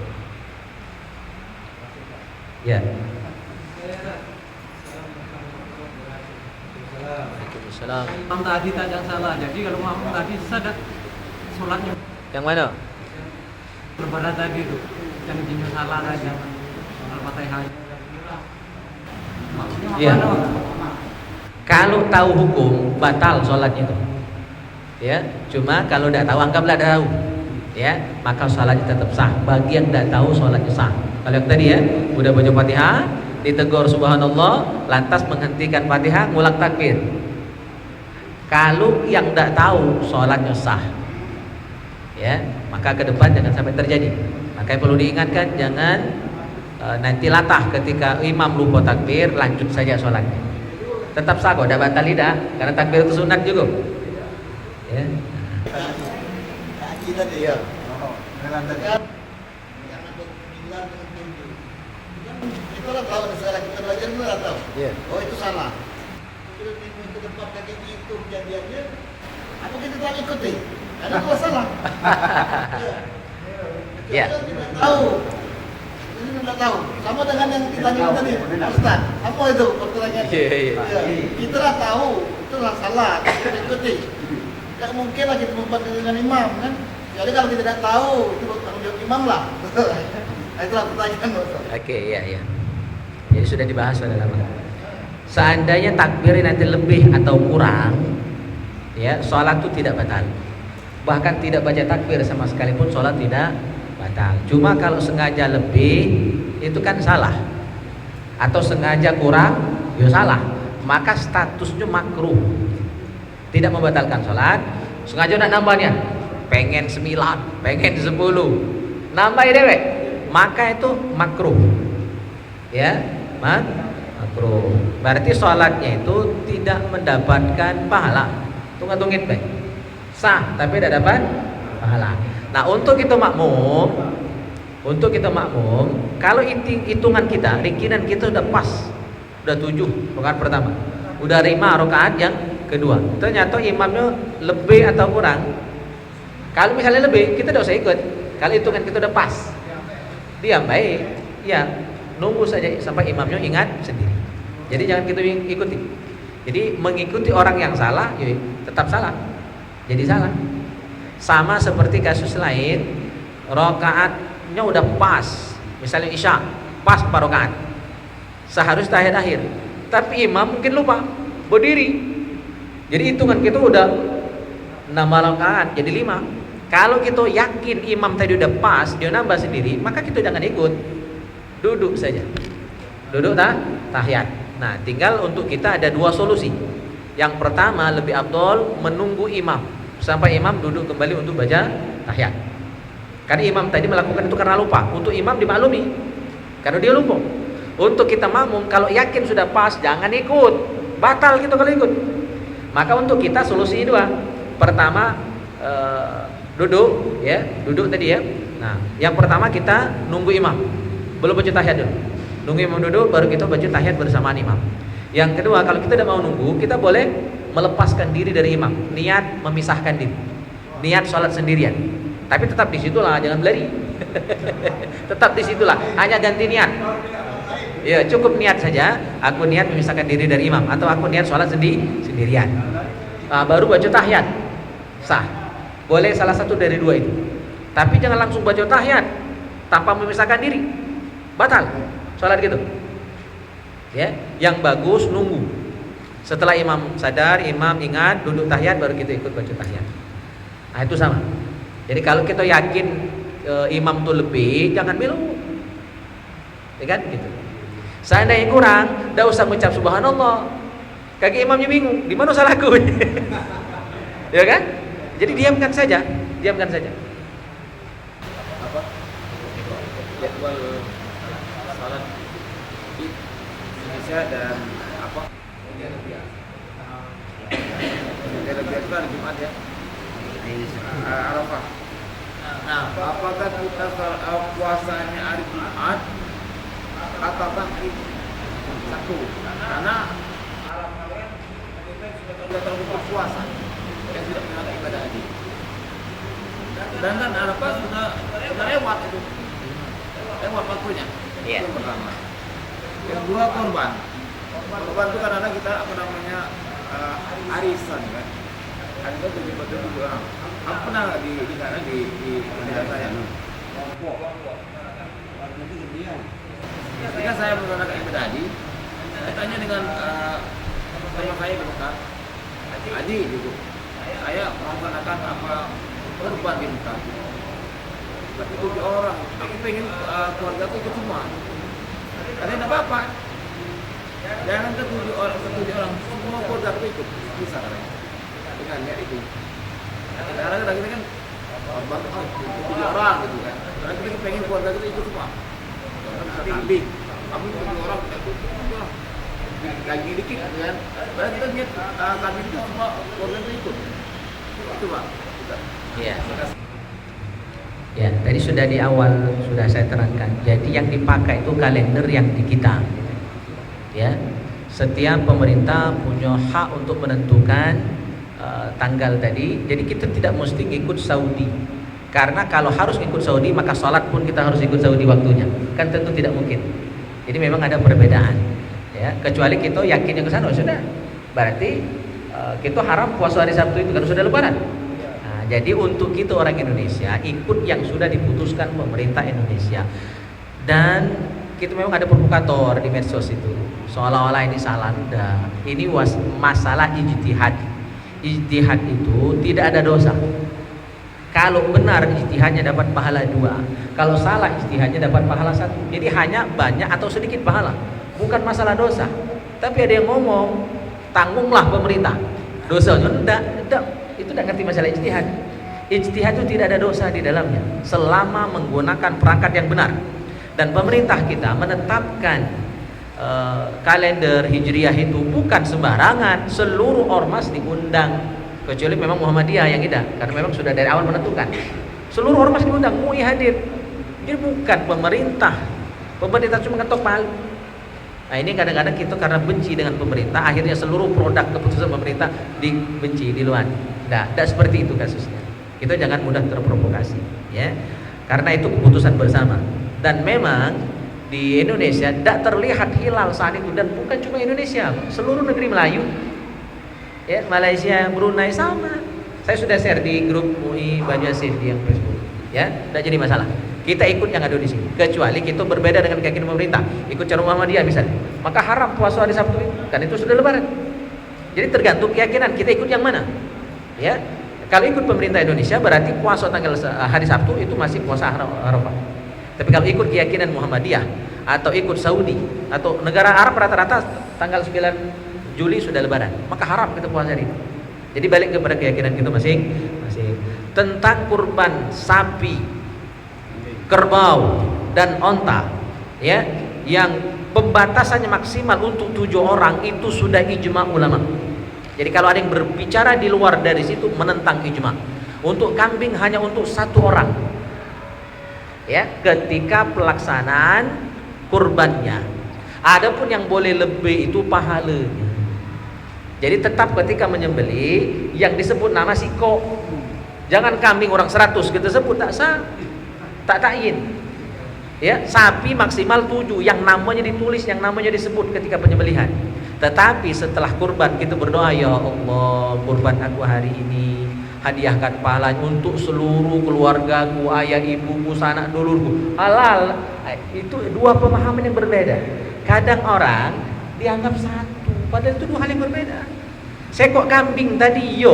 Speaker 2: Ya. Waalaikumsalam.
Speaker 5: Imam tadi tak ada salah. Jadi kalau imam tadi sadar sholatnya
Speaker 3: Yang mana?
Speaker 5: lebaran tadi itu yang jinnya salah aja Al-Fatihah. Maksudnya
Speaker 3: Iya.
Speaker 5: mana?
Speaker 3: Kalau tahu hukum batal sholatnya itu. Ya, cuma kalau tidak tahu anggaplah tahu. Ya, maka sholatnya tetap sah. Bagi yang tidak tahu sholatnya sah. Kalau yang tadi ya, udah baca Fatihah, ditegur subhanallah, lantas menghentikan Fatihah, ngulang takbir. Kalau yang tidak tahu sholatnya sah, ya, maka ke depan jangan sampai terjadi. Makanya perlu diingatkan, jangan nanti latah ketika imam lupa takbir, lanjut saja sholatnya. Tetap sah kok, tidak batal tidak, karena takbir itu sunat juga. Ya.
Speaker 4: Iya.
Speaker 6: Itu orang tahu salah, kita belajar itu orang tahu.
Speaker 3: Iya.
Speaker 6: Oh itu salah. Kita ke tempat kayak gitu kejadiannya, apa kita tak ikuti? Ada kalau salah.
Speaker 3: Iya.
Speaker 6: Kita tidak tahu. Ini tidak tahu. Sama dengan yang ditanya tadi, Ustaz. Apa itu pertanyaan?
Speaker 3: Iya.
Speaker 6: Kita tidak tahu, itu salah. Kita ikuti. Tidak mungkin lah kita membuat dengan imam kan? Jadi kalau kita tidak tahu, itu tanggung jawab imam lah. Nah, itulah pertanyaan Ustaz.
Speaker 3: Oke, iya. Jadi sudah dibahas pada lama. Seandainya takbir nanti lebih atau kurang, ya, sholat itu tidak batal. Bahkan tidak baca takbir sama sekali pun sholat tidak batal. Cuma kalau sengaja lebih itu kan salah, atau sengaja kurang, ya salah. Maka statusnya makruh. Tidak membatalkan sholat. Sengaja nak nambahnya, pengen 9, pengen 10, nambahin dewek, maka itu makruh. Ya, makruh. Berarti sholatnya itu tidak mendapatkan pahala. Tunggu-tungguin baik. Sah tapi tidak dapat pahala. Nah, untuk kita makmum, kalau hitungan kita, ringkinan kita udah pas, udah 7 rakaat pertama, udah 5 rakaat yang kedua. Ternyata imamnya lebih atau kurang. Kalau misalnya lebih, kita tidak usah ikut. Kalau hitungan kita udah pas, diam baik, ya, nunggu saja sampai imamnya ingat sendiri. Jadi jangan kita ikuti. Jadi mengikuti orang yang salah, ya tetap salah. Jadi salah. Sama seperti kasus lain, rakaatnya udah pas. Misalnya Isya, pas 4 rakaat. Seharusnya tahiyat akhir. Tapi imam mungkin lupa berdiri. Jadi hitungan kita udah 6 rakaat jadi 5. Kalau kita yakin imam tadi udah pas, dia nambah sendiri, maka kita jangan ikut. Duduk saja. Duduk tahiyat. Nah, tinggal untuk kita ada dua solusi. Yang pertama, lebih afdol menunggu imam sampai imam duduk kembali untuk baca tahiyat. Karena imam tadi melakukan itu karena lupa. Untuk imam dimaklumi karena dia lupa. Untuk kita makmum, kalau yakin sudah pas, jangan ikut. Batal gitu kalau ikut. Maka untuk kita solusi dua. Pertama, duduk ya, duduk tadi ya. Nah, yang pertama kita nunggu imam. Belum baca tahiyat dulu. Nunggu imam duduk baru kita baca tahiyat bersamaan imam. Yang kedua, kalau kita tidak mau nunggu, kita boleh melepaskan diri dari imam, niat memisahkan diri, niat sholat sendirian. Tapi tetap di situlah, jangan berlari. Tetap di situlah, hanya ganti niat. Ya, cukup niat saja. Aku niat memisahkan diri dari imam, atau aku niat sholat sendirian. Nah, baru baca tahiyat, sah. Boleh salah satu dari dua itu. Tapi jangan langsung baca tahiyat tanpa memisahkan diri, batal sholat gitu. Ya, yang bagus nunggu. Setelah imam sadar, imam ingat, duduk tahiyat, baru kita ikut baca tahiyat. Nah, itu sama. Jadi kalau kita yakin imam tuh lebih, jangan belok. Ya kan gitu. Seandainya kurang, enggak usah mengucap subhanallah. Kaki imamnya bingung, di mana salahku? Ya kan? Jadi diamkan saja, diamkan saja.
Speaker 7: Apa? Jadwal salat di Indonesia dan apa? Lebih itu hari Jumat ya. Arafah. Nah, apakah kita puasanya hari Jumat ataukah hari Sabtu? Karena Arafah kita terlalu berpuasa yang tidak mengenal ibadah haji. Sedangkan Arafah sudah lewat itu, lewat waktunya.
Speaker 3: Iya.
Speaker 7: Itu pertama. Yang kedua korban. Korban itu karena kita arisan kan. Arisan betul-betul juga. Aku pernah di sana di negara saya. Ketika saya melaksanakan ibadah haji, saya tanya dengan teman saya di Mekah, Haji gitu, saya melaksanakan apa korban di Mekah. Tapi 7 orang, aku pengen keluarga aku ikut semua. Katanya tidak apa-apa, jangan ke 7 orang, semua keluarga aku ikut, bisa katanya. Dengan niat itu. Karena kita kan korban 7 orang gitu kan, karena kita pengen keluarga kita ikut semua. Bisa kambing 7 orang kita ikut semua. Lagi dikit gitu kan, karena kita niat kambing itu semua keluarga kita ikut. Itu Pak.
Speaker 3: Iya. Ya, tadi sudah di awal sudah saya terangkan. Jadi yang dipakai itu kalender yang di kita. Ya. Setiap pemerintah punya hak untuk menentukan tanggal tadi. Jadi kita tidak mesti ikut Saudi. Karena kalau harus ikut Saudi, maka sholat pun kita harus ikut Saudi waktunya. Kan tentu tidak mungkin. Jadi memang ada perbedaan. Ya, kecuali kita yakin yang ke sana sudah. Berarti kita haram puasa hari Sabtu itu kan sudah lebaran. Jadi untuk kita orang Indonesia ikut yang sudah diputuskan pemerintah Indonesia. Dan kita memang ada provokator di medsos itu, seolah-olah ini salah. Ini masalah ijtihad. Ijtihad itu tidak ada dosa. Kalau benar ijtihadnya dapat pahala 2, kalau salah ijtihadnya dapat pahala 1. Jadi hanya banyak atau sedikit pahala, bukan masalah dosa. Tapi ada yang ngomong tanggunglah pemerintah dosanya. Enggak. Itu tidak ngerti masalah ijtihad. Ijtihad itu tidak ada dosa di dalamnya selama menggunakan perangkat yang benar. Dan pemerintah kita menetapkan kalender Hijriah itu bukan sembarangan. Seluruh ormas diundang, kecuali memang Muhammadiyah yang tidak, karena memang sudah dari awal menentukan. Seluruh ormas diundang, MUI hadir. Jadi bukan pemerintah. Pemerintah cuma ngetok palu. Nah, ini kadang-kadang kita karena benci dengan pemerintah, akhirnya seluruh produk keputusan pemerintah dibenci di luar. Tidak seperti itu kasusnya. Kita jangan mudah terprovokasi, ya. Karena itu keputusan bersama. Dan memang di Indonesia tidak terlihat hilal saat itu, dan bukan cuma Indonesia, seluruh negeri Melayu, ya, Malaysia, Brunei sama. Saya sudah share di grup MUI Banjarmasin di yang Facebook, ya, tidak jadi masalah. Kita ikut yang ada di sini, kecuali kita berbeda dengan keyakinan pemerintah, ikut cara Muhammadiyah misalnya, maka haram puasa hari Sabtu itu, kan itu sudah lebaran. Jadi tergantung keyakinan kita ikut yang mana, ya. Kalau ikut pemerintah Indonesia berarti puasa tanggal hari Sabtu itu masih puasa Arafah. Tapi kalau ikut keyakinan Muhammadiyah, atau ikut Saudi atau negara Arab rata-rata tanggal 9 Juli sudah lebaran, maka haram kita puasa hari itu. Jadi balik kepada keyakinan kita masing-masing. Tentang kurban sapi, kerbau dan onta, ya, yang pembatasannya maksimal untuk 7 orang itu sudah ijma ulama. Jadi kalau ada yang berbicara di luar dari situ menentang ijma. Untuk kambing hanya untuk 1 orang, ya, ketika pelaksanaan kurbannya. Adapun yang boleh lebih itu pahalanya. Jadi tetap ketika menyembelih yang disebut nama siko. Jangan kambing orang 100 kita sebut, tak sah, tak ta'yin. Ya, sapi maksimal 7 yang namanya ditulis, yang namanya disebut ketika penyembelihan. Tetapi setelah kurban kita berdoa, ya Allah, kurban aku hari ini hadiahkan pahalanya untuk seluruh keluargaku, ayah ibuku, sanak dulurku. Halal. Itu 2 pemahaman yang berbeda. Kadang orang dianggap satu, padahal itu 2 hal yang berbeda. Sekok kambing tadi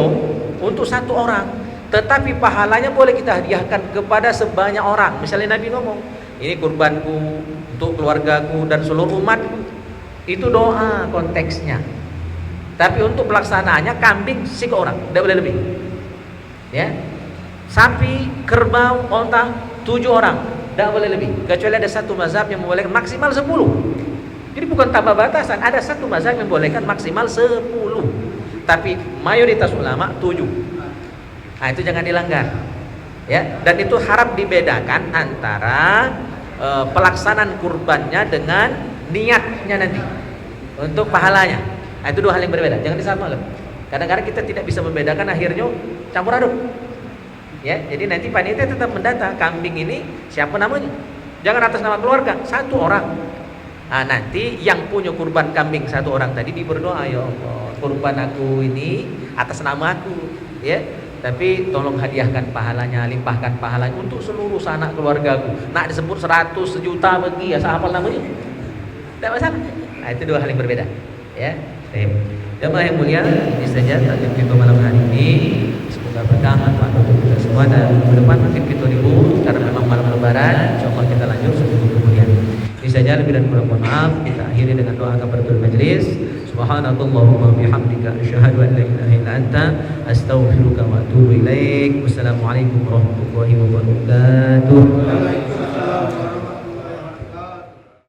Speaker 3: untuk 1 orang, tetapi pahalanya boleh kita hadiahkan kepada sebanyak orang. Misalnya Nabi ngomong, ini kurbanku untuk keluargaku dan seluruh umatku. Itu doa konteksnya. Tapi untuk pelaksanaannya kambing 1 orang, tidak boleh lebih. Ya, sapi, kerbau, onta 7 orang, tidak boleh lebih. Kecuali ada 1 mazhab yang membolehkan maksimal 10. Jadi bukan tambah batasan, ada 1 mazhab yang membolehkan maksimal 10. Tapi mayoritas ulama 7. Nah, itu jangan dilanggar. Ya, dan itu harap dibedakan antara pelaksanaan kurbannya dengan niatnya nanti untuk pahalanya. Nah, itu 2 hal yang berbeda. Jangan disamakan. Kadang-kadang kita tidak bisa membedakan, akhirnya campur aduk. Ya, jadi nanti panitia tetap mendata kambing ini siapa namanya. Jangan atas nama keluarga, 1 orang. Nah, nanti yang punya kurban kambing 1 orang tadi berdoa, ya Allah, kurban aku ini atas nama aku, ya. Tapi tolong hadiahkan pahalanya, limpahkan pahalanya untuk seluruh sanak keluargaku. Nak disebut 100, 1.000.000 bagi ya, hafal namanya. Tidak masalah. Nah, itu 2 hal yang berbeda. Ya. Jemaah yang mulia, ini saja taklim kita malam hari ini. Semoga berkah manfaat untuk kita semua, dan ke depan mungkin kita libur karena memang malam lebaran. Insyaallah kita lanjut sebelum kemudian. Ini saja, lebih dan kurang mohon maaf. Kita akhiri dengan doa kafaratul majlis. Subhanakallahumma bihamdika asyhadu an la ilaha illa anta astaghfiruka wa atubu ilaik. Wassalamualaikum warahmatullahi wabarakatuh.